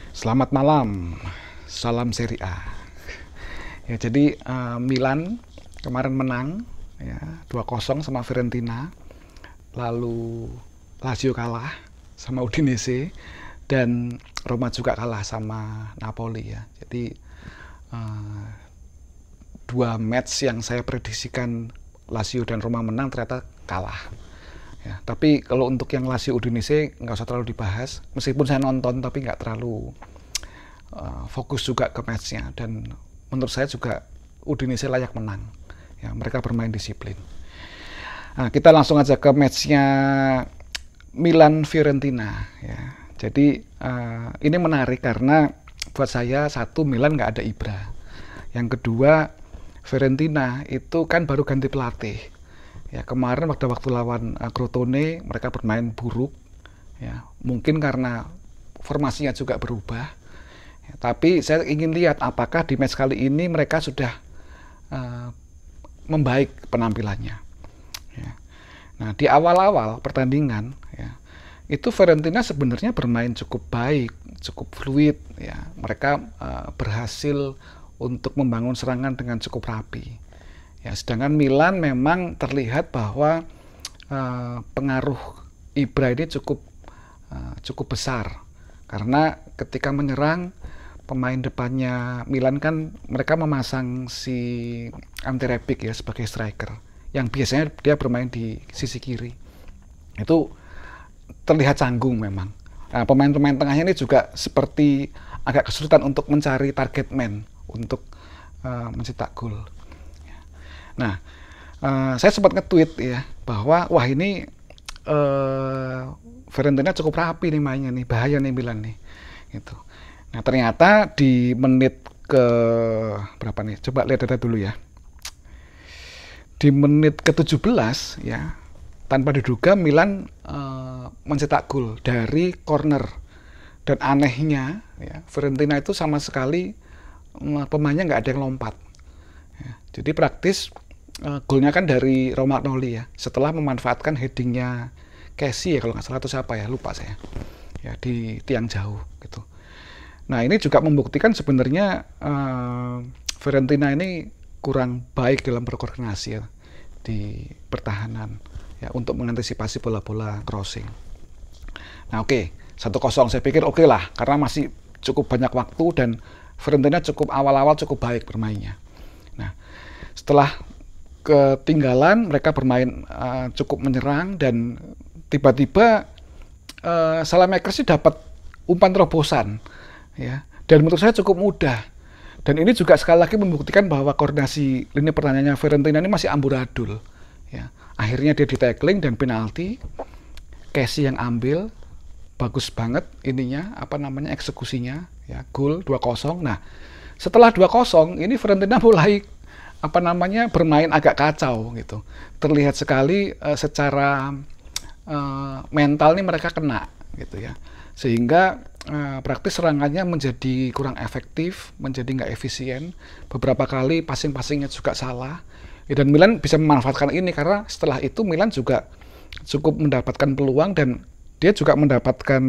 Selamat malam, salam Serie A. Ya, jadi Milan kemarin menang ya 2-0 sama Fiorentina. Lalu Lazio kalah sama Udinese dan Roma juga kalah sama Napoli ya. Jadi dua match yang saya prediksikan Lazio dan Roma menang ternyata kalah. Ya, tapi kalau untuk yang Lazio Udinese nggak usah terlalu dibahas. Meskipun saya nonton tapi nggak terlalu fokus juga ke matchnya, dan menurut saya juga Udinese layak menang. Ya, mereka bermain disiplin. Nah, kita langsung aja ke matchnya Milan Fiorentina. Ya, jadi ini menarik karena buat saya, satu, Milan nggak ada Ibra. Yang kedua, Fiorentina itu kan baru ganti pelatih. Ya, kemarin waktu lawan Crotone mereka bermain buruk. Ya, mungkin karena formasinya juga berubah. Ya, tapi saya ingin lihat apakah di match kali ini mereka sudah membaik penampilannya. Ya. Nah, di awal-awal pertandingan ya, itu Fiorentina sebenarnya bermain cukup baik, cukup fluid. Ya. Mereka berhasil untuk membangun serangan dengan cukup rapi. Ya, sedangkan Milan memang terlihat bahwa pengaruh Ibra ini cukup besar, karena ketika menyerang pemain depannya Milan kan mereka memasang si Ante Rebic ya sebagai striker, yang biasanya dia bermain di sisi kiri. Itu terlihat canggung memang. Nah, pemain-pemain tengahnya ini juga seperti agak kesulitan untuk mencari target man untuk mencetak gol. Nah, saya sempat nge-tweet ya bahwa wah ini Fiorentina cukup rapi nih mainnya nih, bahaya nih Milan nih, gitu. Nah, ternyata di menit ke berapa nih? Coba lihat data dulu ya. Di menit ke-17 ya, tanpa diduga Milan mencetak gol dari corner. Dan anehnya ya, Fiorentina itu sama sekali pemainnya nggak ada yang lompat. Ya, jadi praktis golnya kan dari Romagnoli ya, setelah memanfaatkan headingnya Casey ya kalau nggak salah, atau siapa ya, lupa saya. Ya, di tiang jauh gitu. Nah, ini juga membuktikan sebenarnya Fiorentina ini kurang baik dalam berkoordinasi ya, di pertahanan ya, untuk mengantisipasi bola-bola crossing. Nah, oke, 1-0 saya pikir oke lah, karena masih cukup banyak waktu dan Fiorentina cukup awal-awal cukup baik bermainnya. Nah, setelah ketinggalan mereka bermain cukup menyerang, dan tiba-tiba Salamakers sih dapat umpan terobosan. Ya, dan menurut saya cukup mudah. Dan ini juga sekali lagi membuktikan bahwa koordinasi lini pertahanannya Fiorentina ini masih amburadul. Ya, akhirnya dia di tackling dan penalti. Casey yang ambil, bagus banget ininya, eksekusinya. Ya, gol 2-0. Nah, setelah 2-0 ini Fiorentina mulai bermain agak kacau gitu. Terlihat sekali secara mental nih mereka kena gitu ya. Sehingga praktis serangannya menjadi kurang efektif, menjadi nggak efisien. Beberapa kali passing-passingnya juga salah. Ya, dan Milan bisa memanfaatkan ini, karena setelah itu Milan juga cukup mendapatkan peluang dan dia juga mendapatkan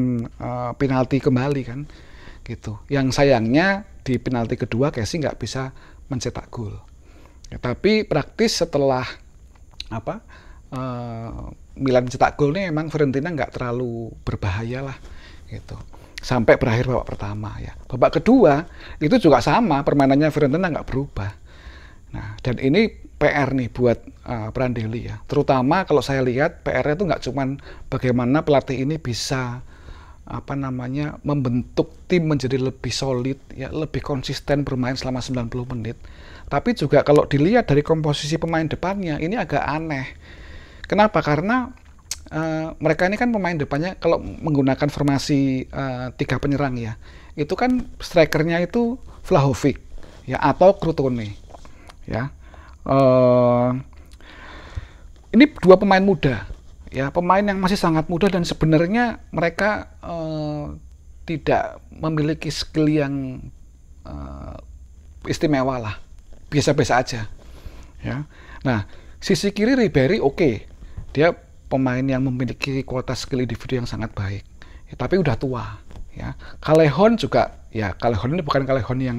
penalti kembali kan, gitu. Yang sayangnya di penalti kedua Casey nggak bisa mencetak gol. Ya, tapi praktis setelah Milan cetak gol nih, memang Fiorentina nggak terlalu berbahaya lah, gitu. Sampai berakhir babak pertama ya. Babak kedua itu juga sama, permainannya Fiorentina nggak berubah. Nah, dan ini PR nih buat Prandelli ya. Terutama kalau saya lihat PR-nya itu nggak cuman bagaimana pelatih ini bisa membentuk tim menjadi lebih solid ya, lebih konsisten bermain selama 90 menit. Tapi juga kalau dilihat dari komposisi pemain depannya ini agak aneh. Kenapa? Karena mereka ini kan pemain depannya kalau menggunakan formasi 3 penyerang ya, itu kan strikernya itu Vlahovic ya, atau Crotone ya. Ini dua pemain muda ya, pemain yang masih sangat muda, dan sebenarnya mereka tidak memiliki skill yang istimewa lah, biasa-biasa aja ya. Nah, sisi kiri Ribery oke, dia pemain yang memiliki kualitas skill individu yang sangat baik ya, tapi udah tua ya. Callejon juga, ya Callejon ini bukan Callejon yang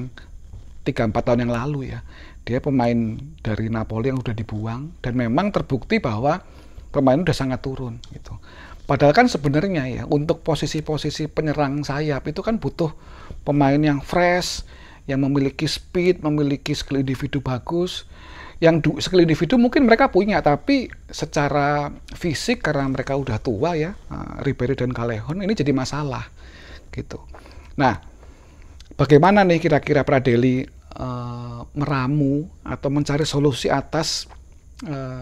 3-4 tahun yang lalu ya. Dia pemain dari Napoli yang udah dibuang, dan memang terbukti bahwa pemain udah sangat turun gitu. Padahal kan sebenarnya ya untuk posisi-posisi penyerang sayap itu kan butuh pemain yang fresh, yang memiliki speed, memiliki skill individu bagus. Yang skill individu mungkin mereka punya, tapi secara fisik karena mereka udah tua ya, Ribery dan Callejon ini jadi masalah gitu. Nah, bagaimana nih kira-kira Pradeli meramu atau mencari solusi atas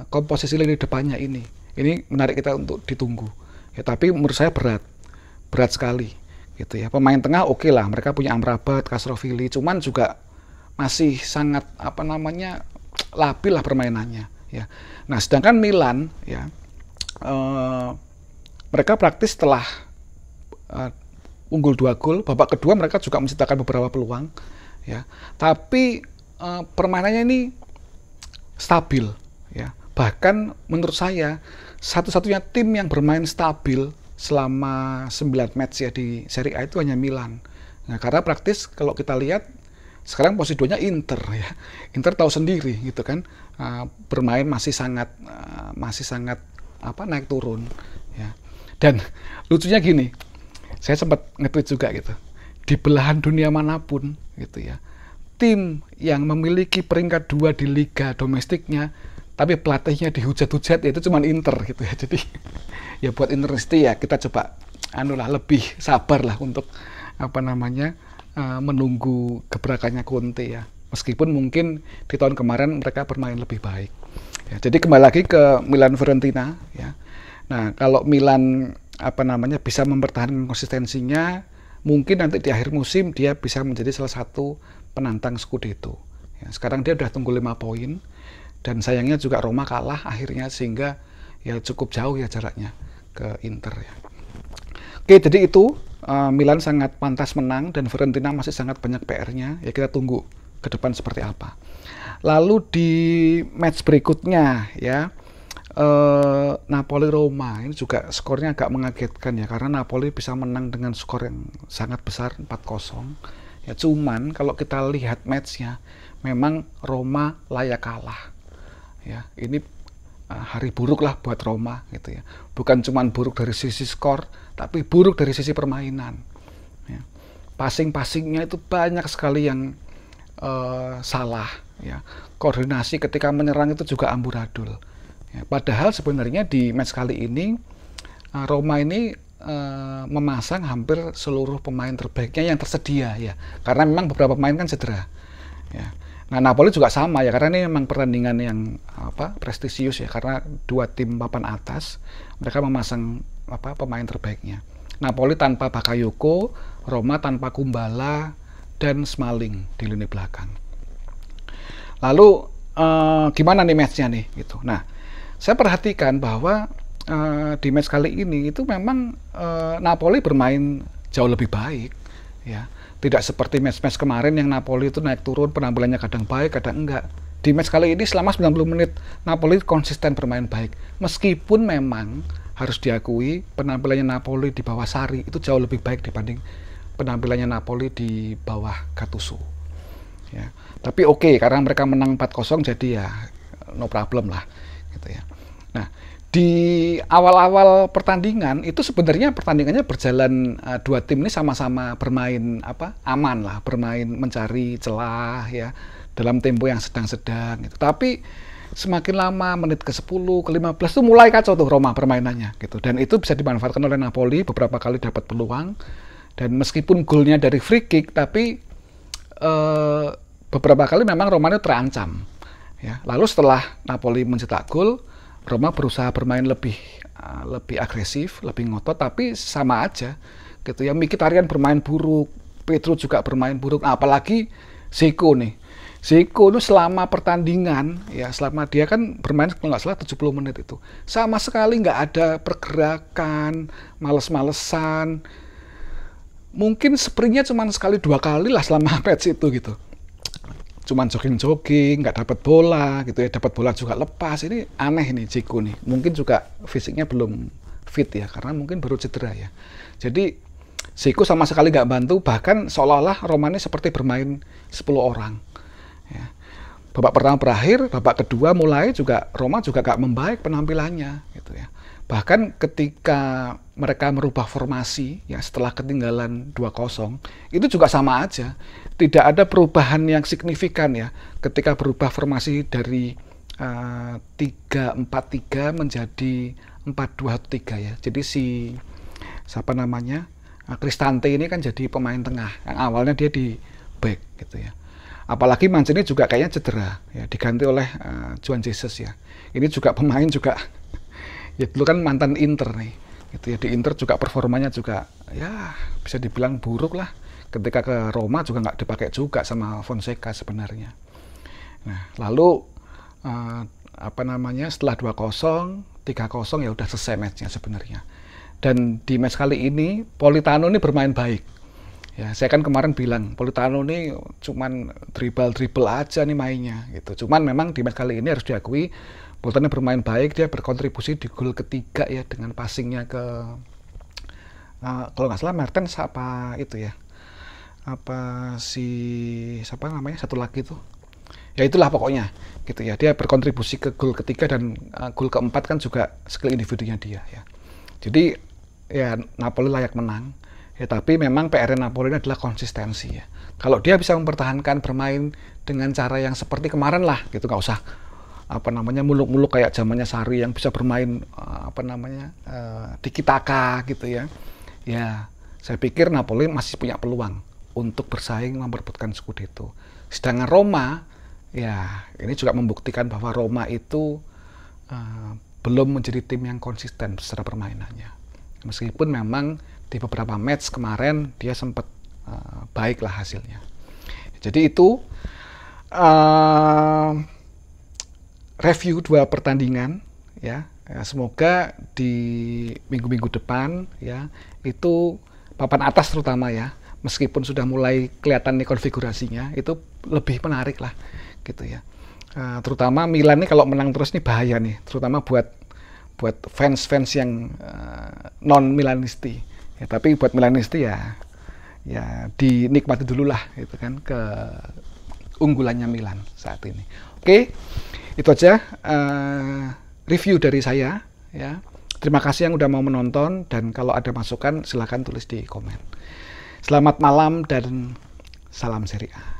komposisi lini depannya ini? Ini menarik kita untuk ditunggu. Ya, tapi menurut saya berat sekali, gitu ya. Pemain tengah oke lah, mereka punya Amrabat, Castrovilli, cuman juga masih sangat labil lah permainannya. Ya. Nah, sedangkan Milan, ya, mereka praktis setelah unggul 2 gol, babak kedua mereka juga menciptakan beberapa peluang. Ya, tapi permainannya ini stabil, ya. Bahkan menurut saya satu-satunya tim yang bermain stabil selama 9 match ya di Serie A itu hanya Milan. Nah, karena praktis kalau kita lihat sekarang posisi 2-nya Inter ya. Inter tahu sendiri gitu kan, bermain masih sangat naik turun ya. Dan lucunya gini, saya sempat nge-tweet juga gitu. Di belahan dunia manapun gitu ya, tim yang memiliki peringkat 2 di liga domestiknya tapi pelatihnya dihujat-hujat ya itu cuma Inter gitu ya. Jadi ya buat Internisti ya kita coba lebih sabar lah untuk menunggu gebrakannya Conte ya. Meskipun mungkin di tahun kemarin mereka bermain lebih baik. Ya, jadi kembali lagi ke Milan Fiorentina ya. Nah, kalau Milan bisa mempertahankan konsistensinya, mungkin nanti di akhir musim dia bisa menjadi salah satu penantang Scudetto. Ya, sekarang dia udah tunggu 5 poin. Dan sayangnya juga Roma kalah akhirnya, sehingga ya cukup jauh ya jaraknya ke Inter ya. Oke, jadi itu Milan sangat pantas menang dan Fiorentina masih sangat banyak PR-nya. Ya kita tunggu ke depan seperti apa. Lalu di match berikutnya ya, Napoli Roma ini juga skornya agak mengagetkan ya, karena Napoli bisa menang dengan skor yang sangat besar 4-0. Ya cuman kalau kita lihat matchnya memang Roma layak kalah. Ya, ini hari buruk lah buat Roma gitu ya. Bukan cuma buruk dari sisi skor, tapi buruk dari sisi permainan. Ya. Passing-passingnya itu banyak sekali yang salah. Ya. Koordinasi ketika menyerang itu juga amburadul. Ya. Padahal sebenarnya di match kali ini Roma ini memasang hampir seluruh pemain terbaiknya yang tersedia ya. Karena memang beberapa pemain kan cedera. Ya. Nah, Napoli juga sama ya, karena ini memang pertandingan yang prestisius ya, karena 2 tim papan atas mereka memasang pemain terbaiknya. Napoli tanpa Bakayoko, Roma tanpa Kumbala dan Smalling di lini belakang. Lalu gimana nih matchnya nih gitu. Nah, saya perhatikan bahwa di match kali ini itu memang Napoli bermain jauh lebih baik ya. Tidak seperti match-match kemarin yang Napoli itu naik turun, penampilannya kadang baik, kadang enggak. Di match kali ini selama 90 menit Napoli konsisten bermain baik. Meskipun memang harus diakui penampilannya Napoli di bawah Sarri itu jauh lebih baik dibanding penampilannya Napoli di bawah Gattuso. Ya. Tapi oke, karena mereka menang 4-0 jadi ya no problem lah gitu ya. Nah, di awal-awal pertandingan itu sebenarnya pertandingannya berjalan, 2 tim ini sama-sama bermain aman lah, bermain mencari celah ya dalam tempo yang sedang-sedang gitu. Tapi semakin lama, menit ke-10, ke-15 itu mulai kacau tuh Roma permainannya gitu. Dan itu bisa dimanfaatkan oleh Napoli, beberapa kali dapat peluang. Dan meskipun golnya dari free kick, tapi beberapa kali memang Roma itu terancam ya. Lalu setelah Napoli mencetak gol, Roma berusaha bermain lebih agresif, lebih ngotot, tapi sama aja gitu ya. Mkhitaryan bermain buruk, Pedro juga bermain buruk. Nah, apalagi Zico nih. Zico itu selama pertandingan ya, selama dia kan bermain kalau nggak salah 70 menit itu, sama sekali nggak ada pergerakan, males-malesan. Mungkin sprintnya cuma sekali 2 kali lah selama match itu gitu. Cuman jogging-jogging, nggak dapat bola gitu ya, dapat bola juga lepas. Ini aneh nih Zico nih. Mungkin juga fisiknya belum fit ya, karena mungkin baru cedera ya. Jadi Zico sama sekali nggak bantu, bahkan seolah-olah Roma ini seperti bermain 10 orang. Ya. Babak pertama berakhir, babak kedua mulai juga Roma juga gak membaik penampilannya gitu ya. Bahkan ketika mereka merubah formasi ya setelah ketinggalan 2-0, itu juga sama aja. Tidak ada perubahan yang signifikan ya ketika berubah formasi dari 3-4-3 menjadi 4-2-3 ya. Jadi siapa namanya? Cristante ini kan jadi pemain tengah. Yang awalnya dia di back gitu ya. Apalagi Mancini juga kayaknya cedera ya, diganti oleh Juan Jesus ya. Ini juga pemain juga ya dulu kan mantan Inter nih gitu ya, di Inter juga performanya juga ya bisa dibilang buruk lah, ketika ke Roma juga nggak dipakai juga sama Fonseca sebenarnya. Nah lalu apa namanya, setelah 2-0 3-0 ya udah selesai matchnya sebenarnya. Dan di match kali ini Politano ini bermain baik. Ya, saya kan kemarin bilang Politano ini cuman dribble aja nih mainnya gitu. Cuman memang di match kali ini harus diakui Politano bermain baik, dia berkontribusi di gol ketiga ya dengan passingnya ke kalau nggak salah Mertens apa itu ya. Apa si siapa namanya satu lagi tuh. Ya itulah pokoknya gitu ya. Dia berkontribusi ke gol ketiga dan gol keempat kan juga skill individunya dia ya. Jadi ya Napoli layak menang. Ya, tapi memang PR Napoli ini adalah konsistensi ya. Kalau dia bisa mempertahankan bermain dengan cara yang seperti kemarin lah, gitu, nggak usah apa namanya muluk-muluk kayak zamannya Sarri yang bisa bermain apa namanya tiki-taka gitu ya. Ya, saya pikir Napoli masih punya peluang untuk bersaing memperebutkan Scudetto. Sedangkan Roma, ya ini juga membuktikan bahwa Roma itu belum menjadi tim yang konsisten secara permainannya. Meskipun memang di beberapa match kemarin dia sempat baik lah hasilnya. Jadi itu review 2 pertandingan ya. Semoga di minggu-minggu depan ya itu papan atas terutama ya, meskipun sudah mulai kelihatan nih konfigurasinya, itu lebih menarik lah gitu ya. Terutama Milan nih kalau menang terus nih bahaya nih, terutama buat fans-fans yang non Milanisti. Ya, tapi buat Milanisti ya dinikmati dulu lah itu kan keunggulannya Milan saat ini. Oke, itu aja review dari saya ya. Terima kasih yang udah mau menonton, dan kalau ada masukan silahkan tulis di komen. Selamat malam dan salam Serie A.